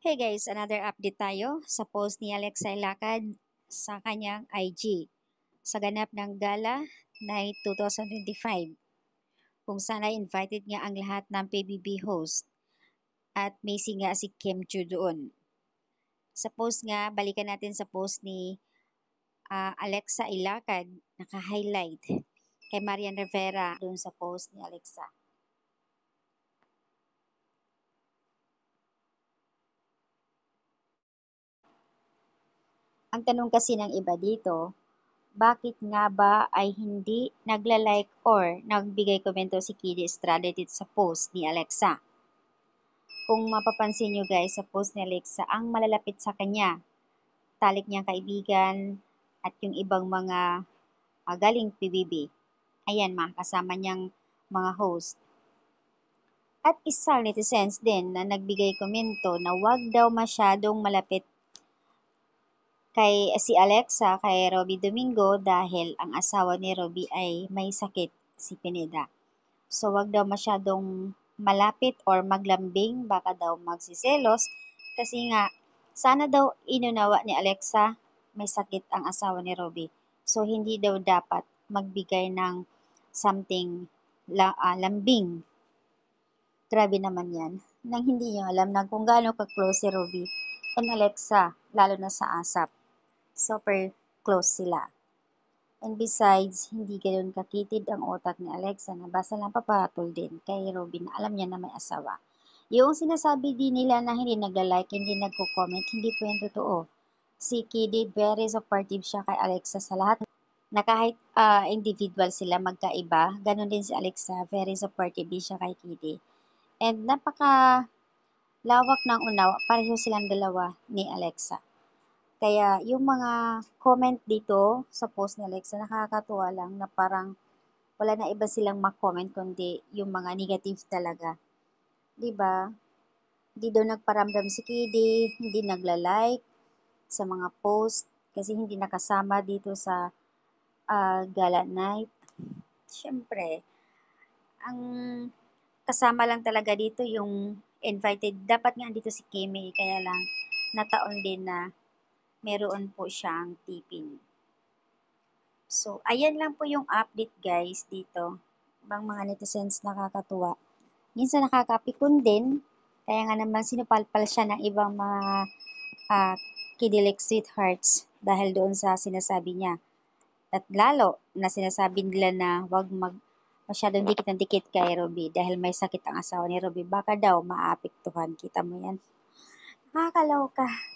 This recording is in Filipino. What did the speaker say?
Hey guys, another update tayo sa post ni Alexa Ilacad sa kanyang IG sa ganap ng Gala Night 2025 kung sana invited nga ang lahat ng PBB host at may singa si Kim Chu doon. Sa post nga, balikan natin sa post ni Alexa Ilacad, naka-highlight kay Marian Rivera doon sa post ni Alexa. Ang tanong kasi ng iba dito, bakit nga ba ay hindi nagla-like or nagbigay komento si Kid Estrada dito sa post ni Alexa? Kung mapapansin nyo guys, sa post ni Alexa, ang malalapit sa kanya, talik niyang kaibigan at yung ibang mga galing PBB. Ayan, mga kasama niyang mga host. At isang netizens din na nagbigay komento na wag daw masyadong malapit kay si Alexa kay Robby Domingo dahil ang asawa ni Robby ay may sakit, si Pineda. So wag daw masyadong malapit or maglambing, baka daw magsiselos kasi nga sana daw inunawa ni Alexa may sakit ang asawa ni Robby. So hindi daw dapat magbigay ng something lambing. Grabe naman yan. Nang hindi niyo alam na kung gaano ka-close si Robby and Alexa, lalo na sa ASAP. Super close sila. And besides, hindi ganoon kakitid ang utak ni Alexa na basta lang papatol din kay Robin na alam niya na may asawa. Yung sinasabi din nila na hindi nagla-like, hindi nagko-comment, hindi po yan totoo. Si Kidid, very supportive siya kay Alexa sa lahat na kahit individual sila magkaiba, ganun din si Alexa, very supportive din siya kay Kidid. And napaka lawak ng unawa, pareho silang dalawa ni Alexa. Kaya yung mga comment dito sa post ni Alexa, nakakatuwa lang na parang wala na iba silang ma-comment kundi yung mga negative talaga. 'Di ba? Hindi daw nagparamdam si Kidi, hindi nagla-like sa mga post kasi hindi nakasama dito sa gala night. Siyempre, ang kasama lang talaga dito yung invited. Dapat nga dito si Kimi, kaya lang nataon din na meron po siyang tipin. So, ayan lang po yung update guys dito. Ibang mga netizens nakakatuwa. Minsan nakakapikon din. Kaya nga naman sinupalpal siya ng ibang mga kidilik sweethearts dahil doon sa sinasabi niya. At lalo na sinasabi nila na wag masyadong dikit ng dikit kay Robby dahil may sakit ang asawa ni Robby. Baka daw maapektuhan. Kita mo yan. Nakakaloka.